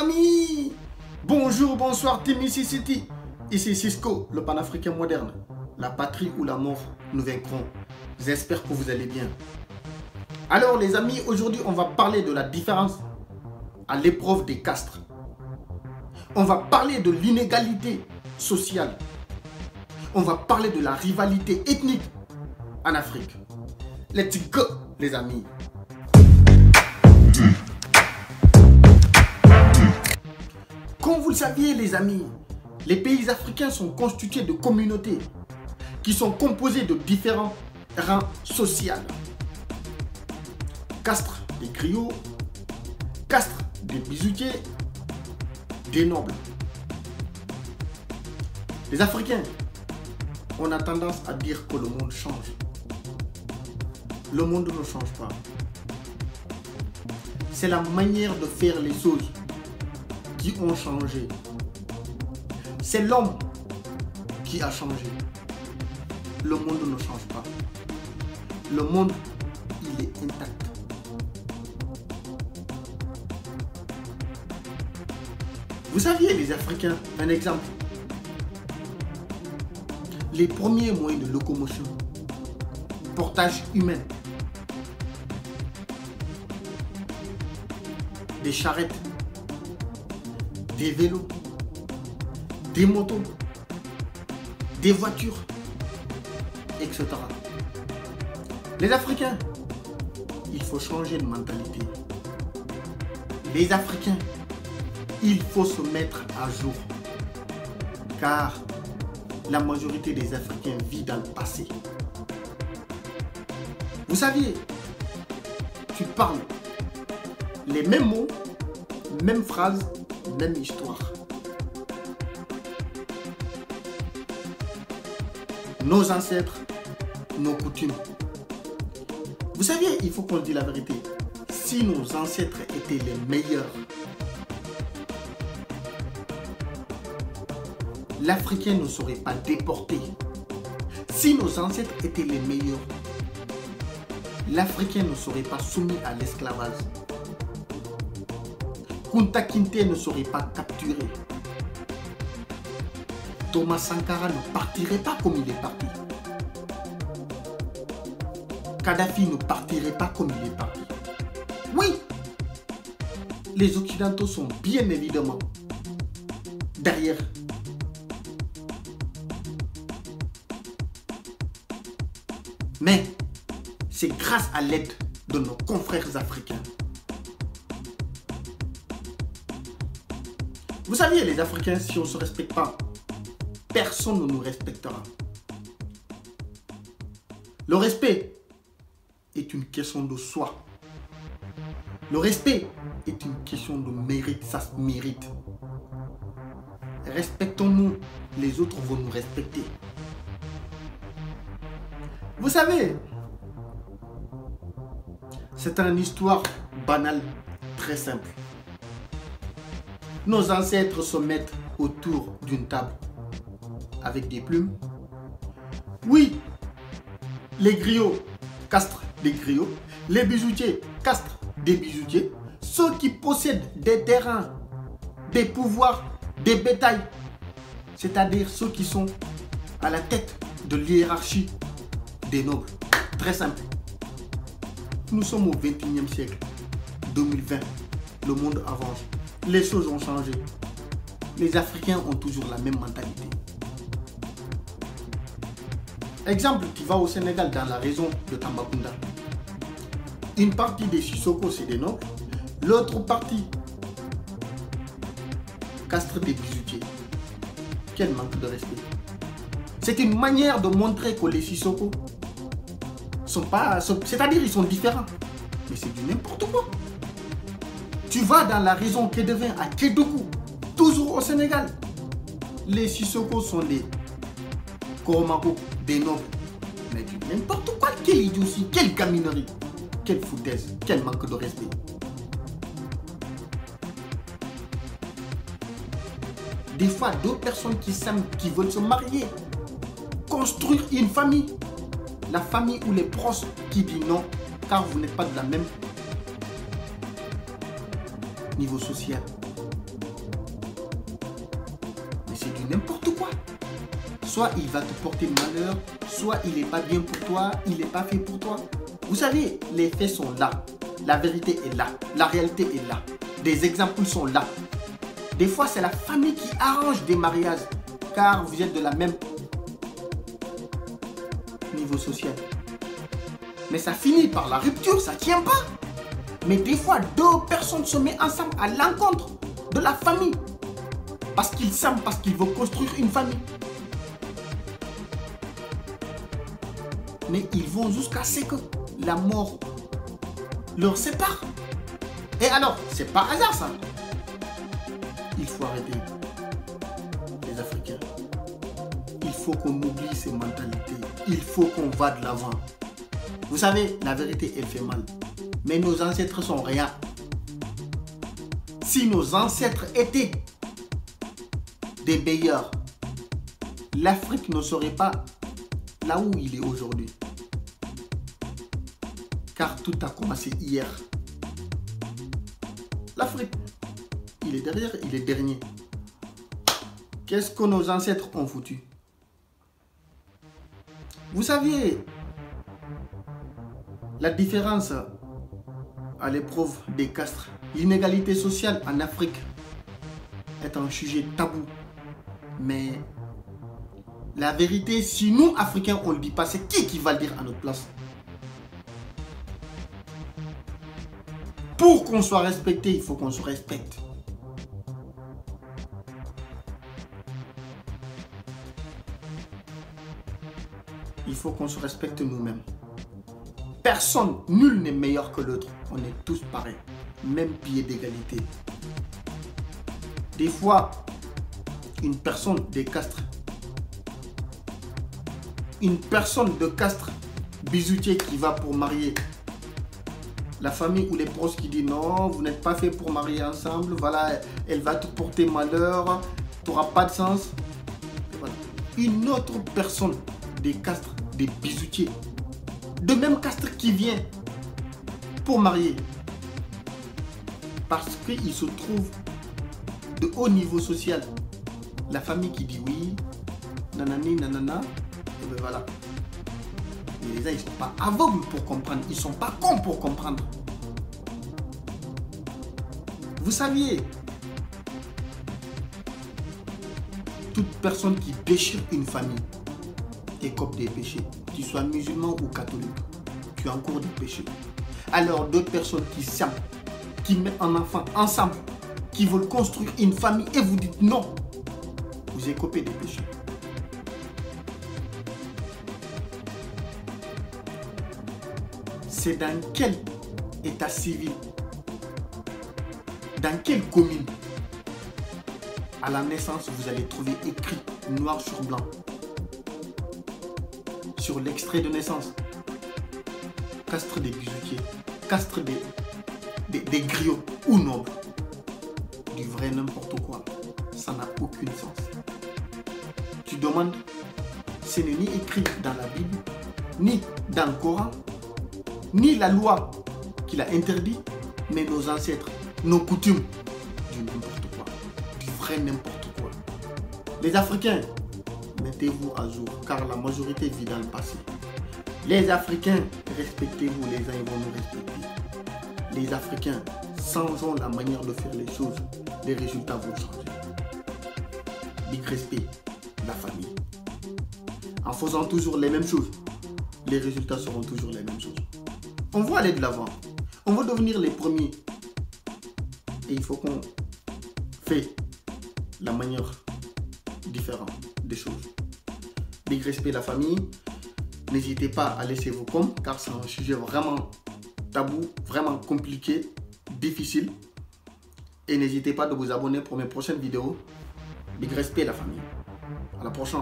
amis. Bonjour, bonsoir Team City. Ici Cisco, le panafricain moderne. La patrie ou la mort, nous vaincrons. J'espère que vous allez bien. Alors les amis, aujourd'hui on va parler de la différence à l'épreuve des castres. On va parler de l'inégalité sociale. On va parler de la rivalité ethnique en Afrique. Let's go les amis. Comme vous le saviez les amis, les pays africains sont constitués de communautés qui sont composées de différents rangs sociaux. Castres des griots, castres des bijoutiers, des nobles. Les Africains, on a tendance à dire que le monde change. Le monde ne change pas. C'est la manière de faire les choses qui ont changé. C'est l'homme qui a changé. Le monde ne change pas. Le monde, il est intact. Vous saviez les Africains, un exemple. Les premiers moyens de locomotion, portage humain, des charrettes, des vélos, des motos, des voitures, etc. Les Africains, il faut changer de mentalité. Les Africains, il faut se mettre à jour. Car la majorité des Africains vit dans le passé. Vous saviez, tu parles les mêmes mots, mêmes phrases, même histoire. Nos ancêtres, nos coutumes. Vous saviez, il faut qu'on dise la vérité. Si nos ancêtres étaient les meilleurs, l'Africain ne serait pas déporté. Si nos ancêtres étaient les meilleurs, l'Africain ne serait pas soumis à l'esclavage. Kunta Kinte ne serait pas capturé. Thomas Sankara ne partirait pas comme il est parti. Kadhafi ne partirait pas comme il est parti. Oui, les Occidentaux sont bien évidemment derrière. Mais c'est grâce à l'aide de nos confrères africains. Vous saviez les Africains, si on ne se respecte pas, personne ne nous respectera. Le respect est une question de soi. Le respect est une question de mérite, ça se mérite. Respectons-nous, les autres vont nous respecter. Vous savez, c'est une histoire banale, très simple. Nos ancêtres se mettent autour d'une table avec des plumes. Oui, les griots, castres des griots. Les bijoutiers, castres des bijoutiers. Ceux qui possèdent des terrains, des pouvoirs, des bétails. C'est-à-dire ceux qui sont à la tête de l'hiérarchie des nobles. Très simple. Nous sommes au 21e siècle, 2020. Le monde avance. Les choses ont changé. Les Africains ont toujours la même mentalité. Exemple, tu vas au Sénégal dans la région de Tambacounda. Une partie des Sissoko, c'est des nobles. L'autre partie, castre des bijoutiers. Quel manque de respect. C'est une manière de montrer que les Sissoko sont pas... C'est-à-dire ils sont différents. Mais c'est du n'importe quoi. Tu vas dans la région Kédevin à Kédougou, toujours au Sénégal. Les Sissoko sont des Koromako, des nobles. Mais du n'importe quoi, quelle idiotie, quelle gaminerie, quelle foutaise, quel manque de respect. Des fois, deux personnes qui s'aiment, qui veulent se marier, construire une famille. La famille ou les proches qui disent non, car vous n'êtes pas de la même niveau social. du n'importe quoi. Soit il va te porter malheur, soit il n'est pas bien pour toi, il n'est pas fait pour toi. Vous savez, les faits sont là. La vérité est là. La réalité est là. Des exemples sont là. Des fois, c'est la famille qui arrange des mariages, car vous êtes de la même niveau social. Mais ça finit par la rupture, ça ne tient pas. Mais des fois, deux personnes se mettent ensemble à l'encontre de la famille. Parce qu'ils s'aiment, parce qu'ils veulent construire une famille. Mais ils vont jusqu'à ce que la mort leur sépare. Et alors, c'est pas hasard ça. Il faut arrêter, les Africains. Il faut qu'on oublie ces mentalités. Il faut qu'on va de l'avant. Vous savez, la vérité, elle fait mal. Mais nos ancêtres sont rien. Si nos ancêtres étaient des meilleurs, l'Afrique ne serait pas là où il est aujourd'hui. Car tout a commencé hier. L'Afrique, il est derrière, il est dernier. Qu'est-ce que nos ancêtres ont foutu? Vous saviez la différence à l'épreuve des castres. L'inégalité sociale en Afrique est un sujet tabou. Mais la vérité, si nous, Africains, on ne le dit pas, c'est qui va le dire à notre place? Pour qu'on soit respecté, il faut qu'on se respecte. Il faut qu'on se respecte nous-mêmes. Personne, nul n'est meilleur que l'autre. On est tous pareils. Même pied d'égalité. Des fois, une personne des castres, une personne de castre bijoutier qui va pour marier, la famille ou les proches qui disent non, vous n'êtes pas fait pour marier ensemble, voilà, elle va te porter malheur, tu n'auras pas de sens. Voilà. Une autre personne des castres, des bijoutiers, de même castre qui vient pour marier, parce qu'il se trouve de haut niveau social, la famille qui dit oui, nanani, nanana, et bien voilà. Et les gens, ils ne sont pas aveugles pour comprendre, ils ne sont pas cons pour comprendre. Vous saviez, toute personne qui déchire une famille écope des péchés, qu'il soit musulman ou catholique, tu as encore des péchés. Alors d'autres personnes qui s'aiment, qui mettent un enfant ensemble, qui veulent construire une famille et vous dites non, vous écopez des péchés. C'est dans quel état civil, dans quelle commune, à la naissance, vous allez trouver écrit noir sur blanc, sur l'extrait de naissance, castre des bijoutiers, castre des griots ou nobles, du vrai n'importe quoi, ça n'a aucun sens. Tu demandes, ce n'est ni écrit dans la Bible, ni dans le Coran, ni la loi qui l'a interdit, mais nos ancêtres, nos coutumes, du n'importe quoi, du vrai n'importe quoi. Les Africains, mettez-vous à jour, car la majorité vit dans le passé. Les Africains, respectez-vous, les uns vont nous respecter. Les Africains, changeons la manière de faire les choses, les résultats vont changer. Big respect, la famille. En faisant toujours les mêmes choses, les résultats seront toujours les mêmes choses. On va aller de l'avant. On va devenir les premiers. Et il faut qu'on fait la manière différente des choses. Big respect la famille. N'hésitez pas à laisser vos coms car c'est un sujet vraiment tabou, vraiment compliqué, difficile. Et n'hésitez pas de vous abonner pour mes prochaines vidéos. Big respect la famille. À la prochaine.